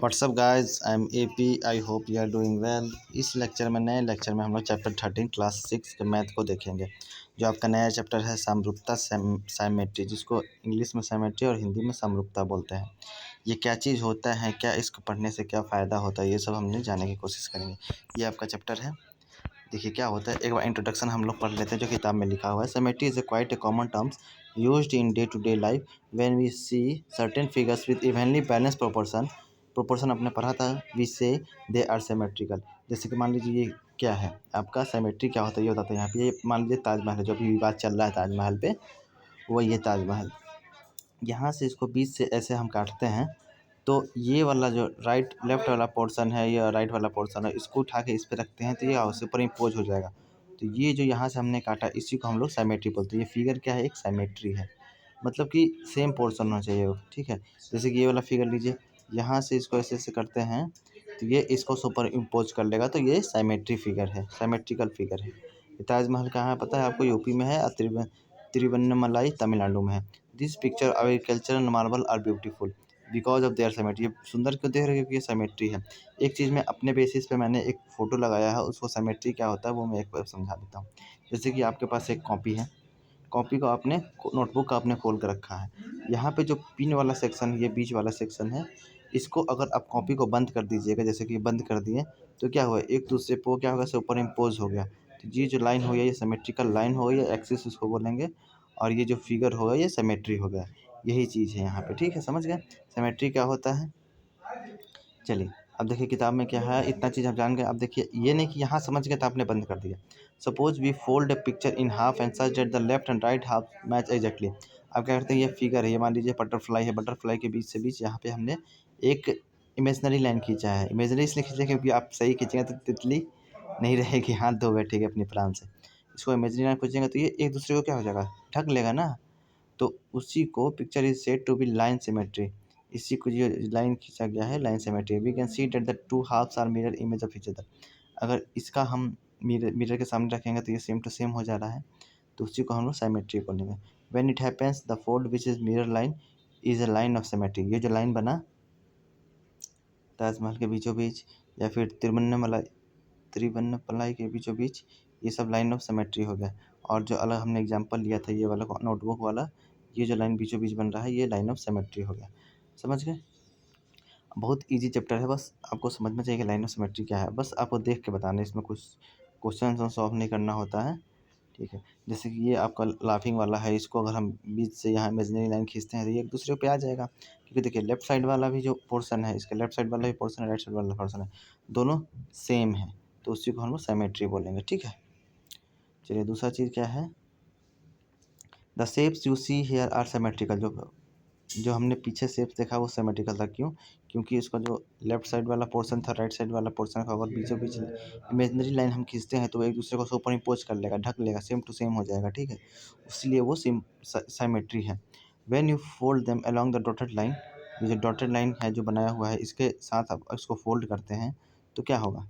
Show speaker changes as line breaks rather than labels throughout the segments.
WhatsApp guys I am A P I hope you are doing well. इस नए lecture में हम लोग चैप्टर 13 क्लास 6 के मैथ को देखेंगे। जो आपका नया चैप्टर है समरूपता साइमेट्री, जिसको इंग्लिश में साइमेट्री और हिंदी में समरूपता बोलते हैं। ये क्या चीज़ होता है, क्या इसको पढ़ने से क्या फ़ायदा होता है, ये सब हमने जानने की कोशिश करेंगे। ये आपका चैप्टर है। देखिए क्या होता है, एक बार इंट्रोडक्शन हम लोग पढ़ लेते हैं जो किताब में लिखा हुआ है। Symmetry is a quite a common terms used in day to day life when we see certain figures with evenly balance proportion आपने पढ़ा था। वी से दे आर सिमेट्रिकल। जैसे कि मान लीजिए ये क्या है आपका सिमेट्री, क्या होता है ये बताते हैं। यहाँ पे ये मान लीजिए ताजमहल है, जो अभी विवाद चल रहा है ताजमहल पे, वो ये ताजमहल। यहाँ से इसको बीच से ऐसे हम काटते हैं तो ये वाला जो लेफ्ट वाला पोर्शन है या राइट वाला पोर्शन है, इसको उठा के इस पे रखते हैं तो ये सुपर इम्पोज हो जाएगा। तो ये जो यहाँ से हमने काटा इसी को हम लोग सिमेट्री बोलते हैं। ये फिगर क्या है, एक सिमेट्री है, मतलब कि सेम पोर्शन होना चाहिए वो, ठीक है। जैसे कि ये वाला फिगर लीजिए, यहाँ से इसको ऐसे ऐसे करते हैं तो ये इसको सुपर इम्पोज कर लेगा, तो ये सिमेट्री फिगर है, सिमेट्रिकल फिगर है। ये ताजमहल कहाँ है पता है आपको? यूपी में है और तिरुवन्नमलाई तमिलनाडु में है। This picture agricultural marble are beautiful because of their symmetry. ये सुंदर क्यों देख रहे हैं? क्योंकि ये सिमेट्री है। एक चीज़ में अपने बेसिस पे मैंने एक फ़ोटो लगाया है, उसको सिमेट्री क्या होता है वो मैं एक बार समझा देता हूँ। जैसे कि आपके पास एक कॉपी है, कॉपी को आपने नोटबुक का आपने खोल कर रखा है। यहाँ पे जो पिन वाला सेक्शन, ये बीच वाला सेक्शन है, इसको अगर आप कॉपी को बंद कर दीजिएगा, जैसे कि बंद कर दिए, तो क्या हुआ, एक दूसरे पे क्या होगा, सुपर इम्पोज हो गया। तो ये जो लाइन हो गया ये सिमेट्रिकल लाइन हो गई, या एक्सिस उसको बोलेंगे, और ये जो फिगर होगा ये सिमेट्री हो गया। यही चीज़ है यहाँ पे, ठीक है, समझ गए सिमेट्री क्या होता है। चलिए अब देखिए किताब में क्या है, इतना चीज़ आप जान गए। अब देखिए ये नहीं कि यहाँ समझ गए तो आपने बंद कर दिया। Suppose we fold a picture in half and such that the left and right half match exactly. अब क्या करते हैं, ये फिगर है, ये मान लीजिए बटरफ्लाई है, बटरफ्लाई के बीच से बीच यहाँ पे हमने एक इमेजनरी लाइन खींचा है। इमेजनरी इसलिए खींचा क्योंकि आप सही खींचेंगे तो तितली नहीं रहेगी, हाथ धो बैठेगी अपनी प्राण से। इसको इमेजनरी लाइन खींचेंगे तो ये एक दूसरे को क्या हो जाएगा, ढक लेगा ना। तो उसी को picture is said to be line symmetry. इसी को जो लाइन खींचा गया है line symmetry. We can see that the two halves are mirror image of each other. अगर इसका हम मिरर के सामने रखेंगे तो ये सेम टू सेम हो जा रहा है, तो उसी को हम लोग सिमेट्री बोलेंगे। When it happens the fold which is mirror line is a line of symmetry. ये जो लाइन बना ताजमहल के बीचों बीच, या फिर तिरुवन्नमलाई के बीचों बीच, ये सब लाइन ऑफ सिमेट्री हो गया। और जो अलग हमने एग्जांपल लिया था ये वाला नोटबुक वाला, ये जो लाइन बीचों बीच बन रहा है ये लाइन ऑफ सिमेट्री हो गया। समझ गए? बहुत इजी चैप्टर है, बस आपको समझ में चाहिए कि लाइन ऑफ सिमेट्री क्या है। बस आपको देख के बताना है, इसमें कुछ क्वेश्चन सॉल्व नहीं करना होता है, ठीक है। जैसे कि ये आपका लाफिंग वाला है, इसको अगर हम बीच से यहाँ इमेजिनरी लाइन खींचते हैं तो ये एक दूसरे पे आ जाएगा, क्योंकि देखिए लेफ्ट साइड वाला भी जो पोर्शन है, इसका लेफ्ट साइड वाला भी पोर्शन है, राइट साइड वाला पोर्शन है, दोनों सेम है, तो उसी को हम लोग सिमेट्री बोलेंगे, ठीक है। चलिए दूसरा चीज़ क्या है, the shapes you see here are symmetrical. जो हमने पीछे शेप्स देखा वो सिमेट्रिकल था, क्यों? क्योंकि इसका जो लेफ्ट साइड वाला पोर्शन था, राइट साइड वाला पोर्शन का अगर बीचों बीच इमेजिनरी लाइन हम खींचते हैं तो वो एक दूसरे को सुपर इम्पोज कर लेगा, ढक लेगा, सेम टू सेम हो जाएगा, ठीक है। इसलिए वो सिमेट्री है। When you fold them along the dotted line, ये जो डॉटेड लाइन है जो बनाया हुआ है, इसके साथ आप इसको फोल्ड करते हैं तो क्या होगा,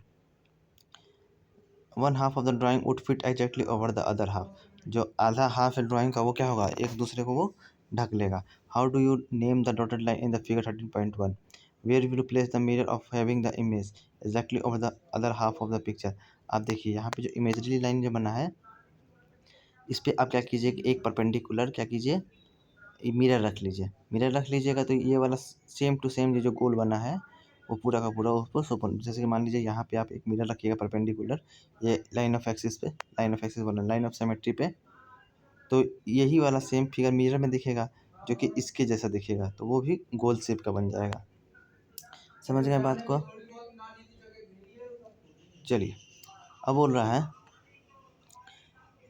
one half of the drawing would fit exactly over the other half. जो आधा हाफ है ड्राइंग का वो क्या होगा, एक दूसरे को वो ढक लेगा। How do you name the dotted line in the figure 13.1? Where will you place the mirror of having the image exactly over the other half of the picture? आप देखिए यहाँ पे जो इमेजरी लाइन जो बना है, इस पर आप क्या कीजिए कि एक परपेंडिकुलर क्या कीजिए, मिरर रख लीजिए। मिरर रख लीजिएगा तो ये वाला सेम टू सेम ये जो गोल बना है वो पूरा का पूरा उसको सुपर, जैसे कि मान लीजिए यहाँ पे आप एक मिरर रखिएगा परपेंडिकुलर, ये लाइन ऑफ एक्सिस पे, लाइन ऑफ एक्सिस बोला, लाइन ऑफ सिमेट्री पे, तो यही वाला सेम फिगर मिरर में दिखेगा जो कि इसके जैसा दिखेगा, तो वो भी गोल शेप का बन जाएगा। समझ गए बात को? चलिए अब बोल रहा है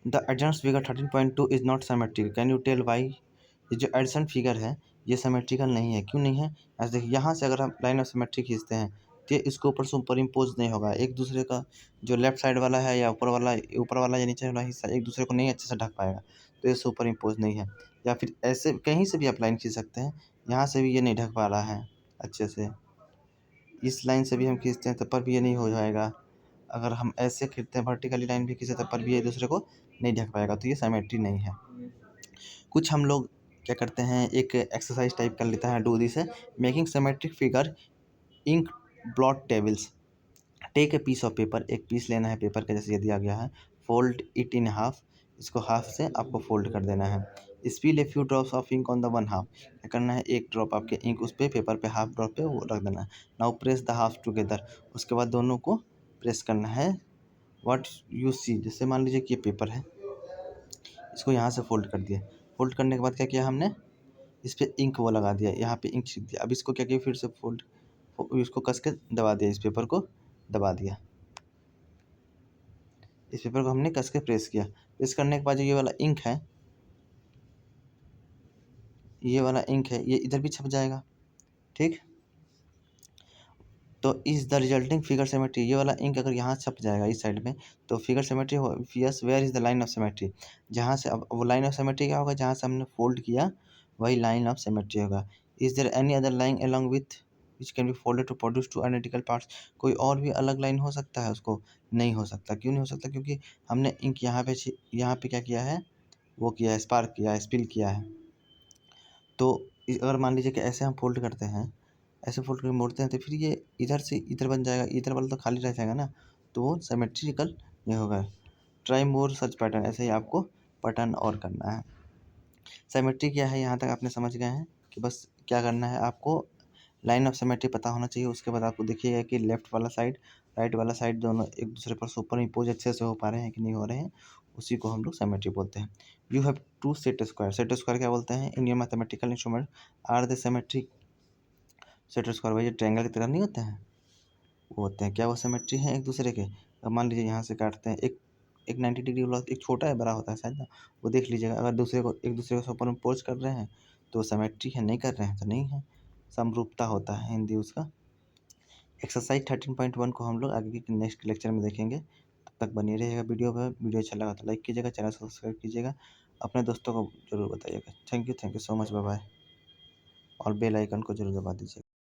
the adjust figure 13.2 is not symmetrical, can you tell why? ये जो एडसन फिगर है ये सिमेट्रिकल नहीं है, क्यों नहीं है? ऐसे देखिए यहाँ से अगर हम लाइन ऑफ सिमेट्री खींचते हैं तो ये इसके ऊपर सुपर इम्पोज नहीं होगा, एक दूसरे का जो लेफ्ट साइड वाला है या ऊपर वाला या नीचे वाला हिस्सा एक दूसरे को नहीं अच्छे से ढक पाएगा, तो ये सुपर इम्पोज नहीं है। या फिर ऐसे कहीं से भी आप लाइन खींच सकते हैं, यहाँ से भी ये नहीं ढक पा रहा है अच्छे से, इस लाइन से भी हम खींचते हैं तब पर भी ये नहीं हो जाएगा। अगर हम ऐसे खींचते हैं वर्टिकली लाइन भी खींचे तब पर भी ये दूसरे को नहीं ढक पाएगा, तो ये सिमेट्री नहीं है। कुछ हम लोग क्या करते हैं, एक एक्सरसाइज टाइप कर लेते हैं, डू दिस है making symmetric figure ink blot tables. Take a piece of paper, एक पीस लेना है पेपर का जैसे ये दिया गया है, फोल्ड इट इन हाफ, इसको हाफ से आपको फोल्ड कर देना है। Spill a few drops of ink on the one half, क्या करना है, एक ड्रॉप आपके इंक उस पे पेपर पे हाफ ड्रॉप पे वो रख देना है। Now press the half together, उसके बाद दोनों को प्रेस करना है। व्हाट यू सी, जैसे मान लीजिए कि ये पेपर है, इसको यहाँ से फोल्ड कर दिया, फोल्ड करने के बाद क्या किया हमने, इस पर इंक वो लगा दिया, यहाँ पे इंक छिट दिया। अब इसको क्या किया, फिर से फोल्ड, इसको कस के दबा दिया, इस पेपर को दबा दिया, इस पेपर को हमने कस के प्रेस किया। प्रेस करने के बाद जो ये वाला इंक है, ये वाला इंक है, ये इधर भी छप जाएगा, ठीक। तो इस द रिजल्टिंग फिगर सिमेट्री, ये वाला इंक अगर यहाँ छप जाएगा इस साइड में, तो फिगर सिमेट्री हो, yes where is the line of symmetry, जहाँ से, अब वो लाइन ऑफ सिमेट्री क्या होगा, जहाँ से हमने फोल्ड किया वही लाइन ऑफ सिमेट्री होगा। Is there any other line along with which can be folded to produce two identical parts, कोई और भी अलग लाइन हो सकता है उसको, नहीं हो सकता। क्यों नहीं हो सकता, क्योंकि हमने इंक यहाँ पे क्या किया है, वो किया है, स्पार्क किया है, स्पिल किया है। तो अगर मान लीजिए कि ऐसे हम फोल्ड करते हैं, ऐसे फोल्ड करके मोड़ते हैं, तो फिर ये इधर से इधर बन जाएगा, इधर वाला तो खाली रह जाएगा ना, तो वो सिमेट्रिकल नहीं होगा। ट्राई मोर सच पैटर्न, ऐसे ही आपको पैटर्न और करना है। सिमेट्री क्या है, यहाँ तक आपने समझ गए हैं कि बस क्या करना है, आपको लाइन ऑफ सिमेट्री पता होना चाहिए। उसके बाद आपको देखिएगा कि लेफ्ट वाला साइड, राइट वाला साइड दोनों एक दूसरे पर सुपर इम्पोज अच्छे से हो पा रहे हैं कि नहीं हो रहे हैं, उसी को हम लोग सिमेट्री बोलते हैं। You have to set square, set square क्या बोलते हैं, in your mathematical instrument are the symmetry. Set square वही ट्रायंगल की तरह नहीं होते हैं, वो होते हैं क्या, वो सिमेट्री है एक दूसरे के। अब मान लीजिए यहाँ से काटते हैं, एक एक 90 डिग्री वाला एक छोटा है बड़ा होता है शायद ना, वो देख लीजिएगा। अगर दूसरे को एक दूसरे को सुपर इम्पोज कर रहे हैं तो सिमेट्री है, नहीं कर रहे हैं तो नहीं है, समरूपता होता है हिंदी उसका। एक्सरसाइज 13.1 को हम लोग आगे के नेक्स्ट लेक्चर में देखेंगे। तब तक बनी रहेगा वीडियो पर। वीडियो अच्छा लगा तो लाइक कीजिएगा, चैनल सब्सक्राइब कीजिएगा, अपने दोस्तों को जरूर बताइएगा। Thank you so much, bye bye. और बेल आइकन को जरूर दबा दीजिएगा।